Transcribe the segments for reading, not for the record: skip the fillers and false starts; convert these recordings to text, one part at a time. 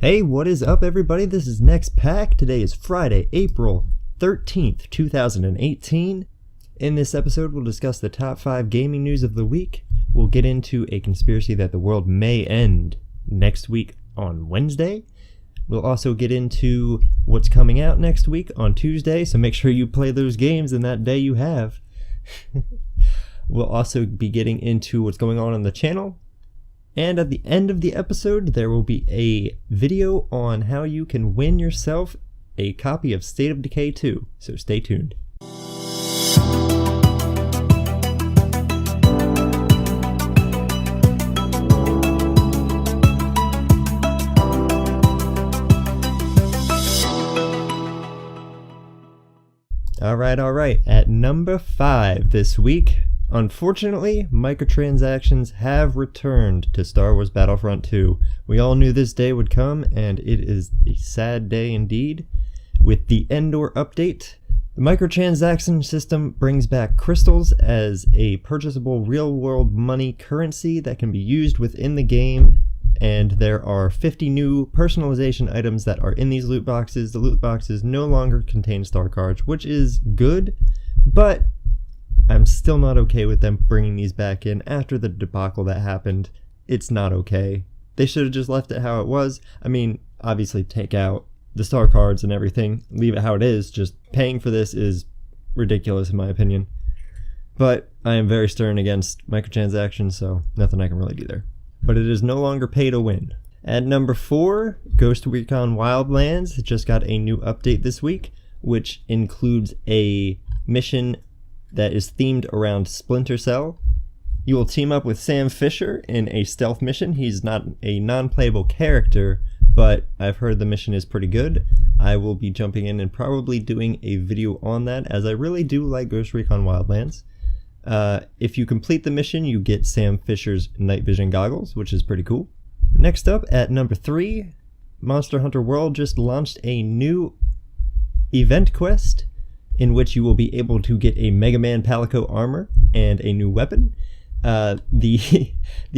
Hey, what is up everybody? This is NEX PAC. Today is Friday, April 13th, 2018. In this episode, we'll discuss the top 5 gaming news of the week. We'll get into a conspiracy that the world may end next week on Wednesday. We'll also get into what's coming out next week on Tuesday, so make sure you play those games in that day you have. We'll also be getting into what's going on the channel. And at the end of the episode, there will be a video on how you can win yourself a copy of State of Decay 2, so stay tuned. Alright, at number 5 this week, unfortunately, microtransactions have returned to Star Wars Battlefront 2. We all knew this day would come, and it is a sad day indeed. With the Endor update, the microtransaction system brings back crystals as a purchasable real-world money currency that can be used within the game, and there are 50 new personalization items that are in these loot boxes. The loot boxes no longer contain star cards, which is good, but I'm still not okay with them bringing these back in after the debacle that happened. It's not okay. They should have just left it how it was. I mean, obviously take out the star cards and everything, leave it how it is. Just paying for this is ridiculous in my opinion. But I am very stern against microtransactions, so nothing I can really do there. But it is no longer pay to win. At number 4, Ghost Recon Wildlands just got a new update this week, which includes a mission that is themed around Splinter Cell. You will team up with Sam Fisher in a stealth mission. He's not a non-playable character, but I've heard the mission is pretty good. I will be jumping in and probably doing a video on that, as I really do like Ghost Recon Wildlands. If you complete the mission, you get Sam Fisher's night vision goggles, which is pretty cool. Next up, at number 3, Monster Hunter World just launched a new event quest in which you will be able to get a Mega Man Palico armor and a new weapon. The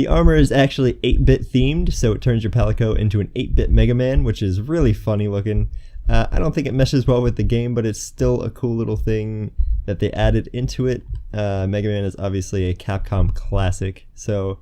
armor is actually 8-bit themed, so it turns your Palico into an 8-bit Mega Man, which is really funny looking. I don't think it meshes well with the game, but it's still a cool little thing that they added into it. Mega Man is obviously a Capcom classic, so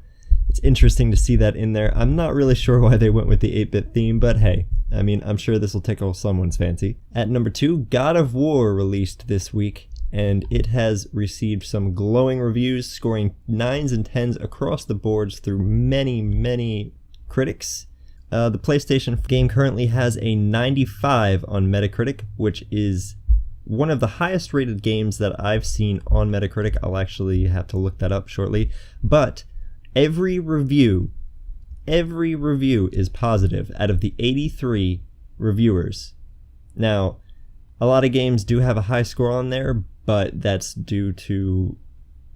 it's interesting to see that in there. I'm not really sure why they went with the 8-bit theme, but hey, I mean, I'm sure this will tickle someone's fancy. At number 2, God of War released this week, and it has received some glowing reviews, scoring 9s and 10s across the boards through many critics. The PlayStation game currently has a 95 on Metacritic, which is one of the highest rated games that I've seen on Metacritic. I'll actually have to look that up shortly, but every review is positive out of the 83 reviewers. Now, a lot of games do have a high score on there, but that's due to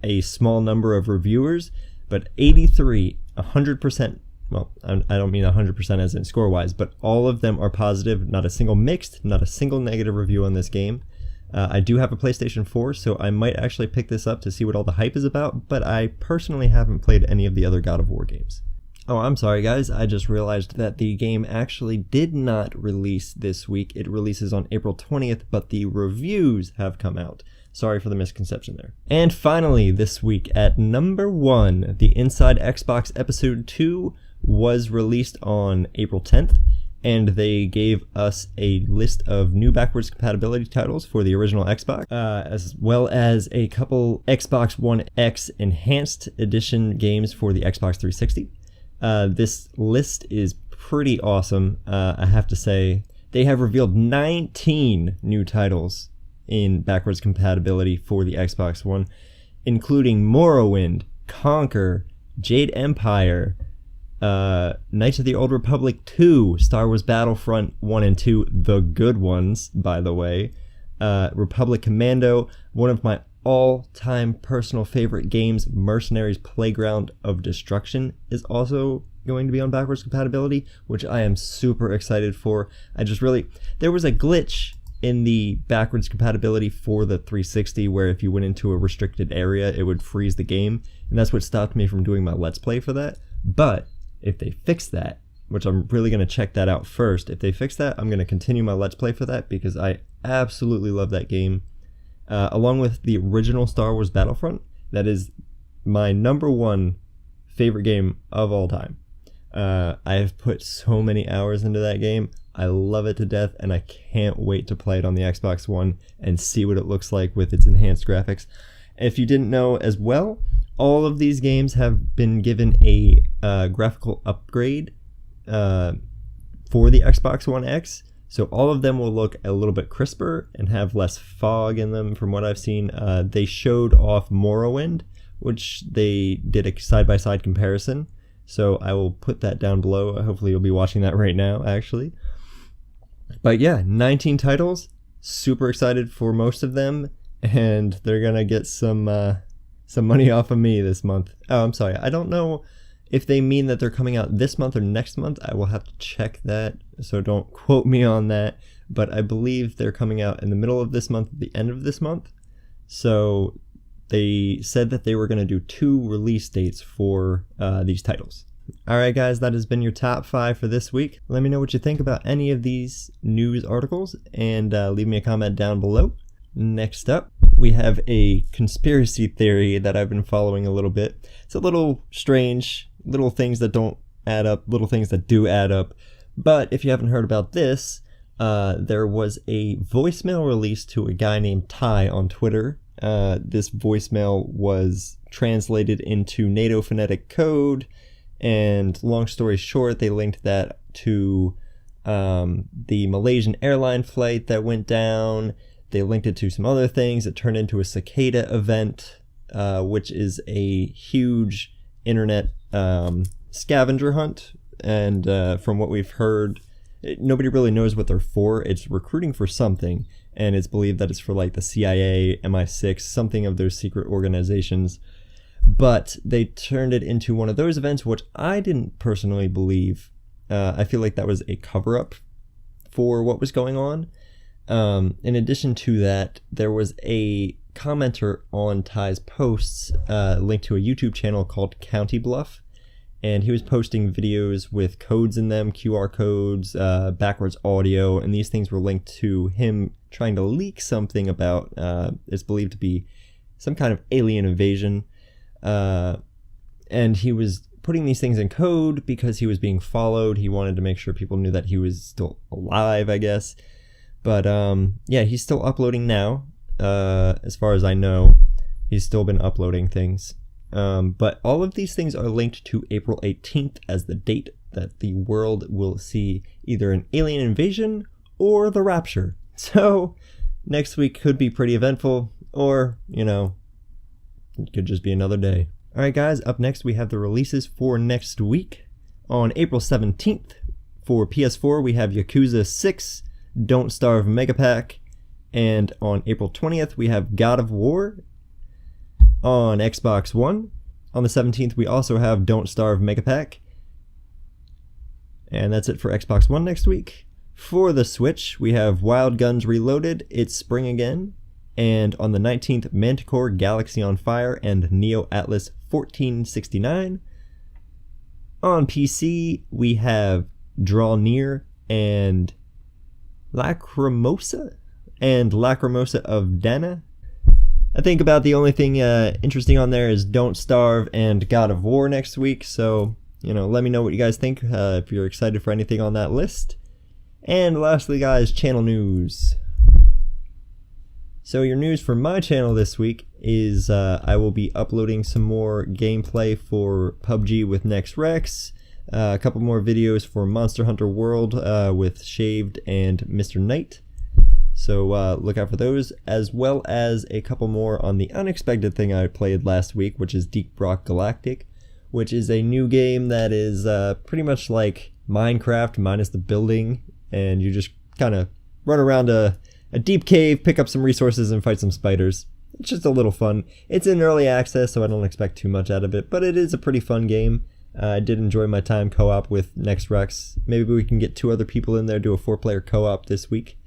a small number of reviewers. But 83, 100%, well, I don't mean 100% as in score-wise, but all of them are positive. Not a single mixed, not a single negative review on this game. I do have a PlayStation 4, so I might actually pick this up to see what all the hype is about, but I personally haven't played any of the other God of War games. Oh, I'm sorry guys, I just realized that the game actually did not release this week. It releases on April 20th, but the reviews have come out. Sorry for the misconception there. And finally, this week at number 1, the Inside Xbox Episode 2 was released on April 10th, and they gave us a list of new backwards compatibility titles for the original Xbox, as well as a couple Xbox One X Enhanced Edition games for the Xbox 360. This list is pretty awesome, I have to say. They have revealed 19 new titles in backwards compatibility for the Xbox One, including Morrowind, Conquer, Jade Empire, Knights of the Old Republic 2, Star Wars Battlefront 1 and 2, the good ones, by the way, Republic Commando, one of my all-time personal favorite games, Mercenaries Playground of Destruction, is also going to be on backwards compatibility, which I am super excited for. There was a glitch in the backwards compatibility for the 360 where if you went into a restricted area, it would freeze the game, and that's what stopped me from doing my Let's Play for that. But if they fix that, which I'm really going to check that out first. If they fix that, I'm going to continue my Let's Play for that because I absolutely love that game. Along with the original Star Wars Battlefront, that is my #1 favorite game of all time. I have put so many hours into that game. I love it to death, and I can't wait to play it on the Xbox One and see what it looks like with its enhanced graphics. If you didn't know as well, all of these games have been given a graphical upgrade for the Xbox One X, so all of them will look a little bit crisper and have less fog in them from what I've seen. They showed off Morrowind, which they did a side-by-side comparison, so I will put that down below. Hopefully you'll be watching that right now, actually. But yeah, 19 titles, super excited for most of them, and they're gonna get some money off of me this month. Oh, I'm sorry, I don't know if they mean that they're coming out this month or next month. I will have to check that, so don't quote me on that, but I believe they're coming out in the middle of this month, at the end of this month. So they said that they were going to do 2 release dates for these titles. Alright guys, that has been your top 5 for this week. Let me know what you think about any of these news articles, and leave me a comment down below. Next up, we have a conspiracy theory that I've been following a little bit. It's a little strange, little things that don't add up, little things that do add up. But if you haven't heard about this, there was a voicemail released to a guy named Ty on Twitter. This voicemail was translated into NATO phonetic code, and long story short, they linked that to the Malaysian airline flight that went down. They linked it to some other things. It turned into a cicada event, which is a huge internet scavenger hunt. And from what we've heard, nobody really knows what they're for. It's recruiting for something, and it's believed that it's for like the CIA, MI6, something of those secret organizations. But they turned it into one of those events, which I didn't personally believe. I feel like that was a cover-up for what was going on. In addition to that, there was a commenter on Ty's posts linked to a YouTube channel called County Bluff, and he was posting videos with codes in them, QR codes, backwards audio, and these things were linked to him trying to leak something about, it's believed to be some kind of alien invasion, and he was putting these things in code because he was being followed. He wanted to make sure people knew that he was still alive, I guess. But yeah, he's still uploading now. As far as I know, he's still been uploading things. But all of these things are linked to April 18th as the date that the world will see either an alien invasion or the rapture. So next week could be pretty eventful, or, you know, it could just be another day. Alright guys, up next we have the releases for next week. On April 17th, for PS4, we have Yakuza 6, Don't Starve Mega Pack, and on April 20th, we have God of War. On Xbox One, on the 17th, we also have Don't Starve Mega Pack. And that's it for Xbox One next week. For the Switch, we have Wild Guns Reloaded, It's Spring Again, and on the 19th, Manticore Galaxy on Fire and Neo Atlas 1469. On PC, we have Draw Near and Lacrimosa of Dana. I think about the only thing interesting on there is Don't Starve and God of War next week, so, you know, let me know what you guys think, if you're excited for anything on that list. And lastly, guys, channel news. So your news for my channel this week is I will be uploading some more gameplay for PUBG with NEX PAC, a couple more videos for Monster Hunter World with Shaved and Mr. Knight. So look out for those, as well as a couple more on the unexpected thing I played last week, which is Deep Rock Galactic, which is a new game that is pretty much like Minecraft minus the building, and you just kind of run around a deep cave, pick up some resources, and fight some spiders. It's just a little fun. It's in early access, so I don't expect too much out of it, but it is a pretty fun game. I did enjoy my time co-op with NEX PAC. Maybe we can get 2 other people in there, do a 4-player co-op this week.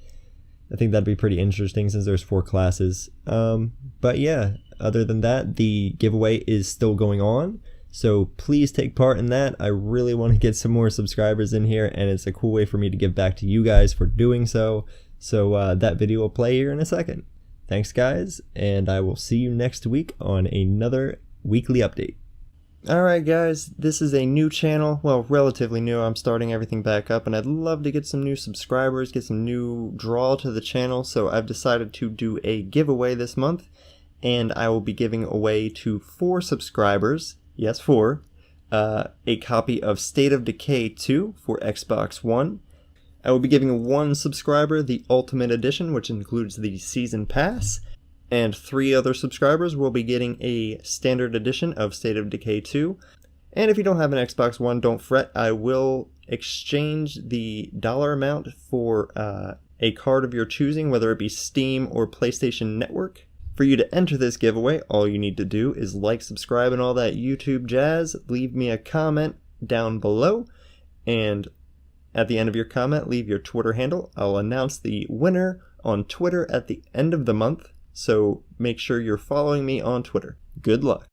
I think that'd be pretty interesting since there's 4 classes. But yeah, other than that, the giveaway is still going on. So please take part in that. I really want to get some more subscribers in here, and it's a cool way for me to give back to you guys for doing so. So that video will play here in a second. Thanks guys, and I will see you next week on another weekly update. Alright guys, this is a new channel, well, relatively new. I'm starting everything back up, and I'd love to get some new subscribers, get some new draw to the channel, so I've decided to do a giveaway this month, and I will be giving away to 4 subscribers, yes 4, a copy of State of Decay 2 for Xbox One. I will be giving 1 subscriber the Ultimate Edition, which includes the Season Pass, and 3 other subscribers will be getting a Standard Edition of State of Decay 2. And if you don't have an Xbox One, don't fret, I will exchange the dollar amount for a card of your choosing, whether it be Steam or PlayStation Network. For you to enter this giveaway, all you need to do is like, subscribe, and all that YouTube jazz. Leave me a comment down below, and at the end of your comment, leave your Twitter handle. I'll announce the winner on Twitter at the end of the month, so make sure you're following me on Twitter. Good luck.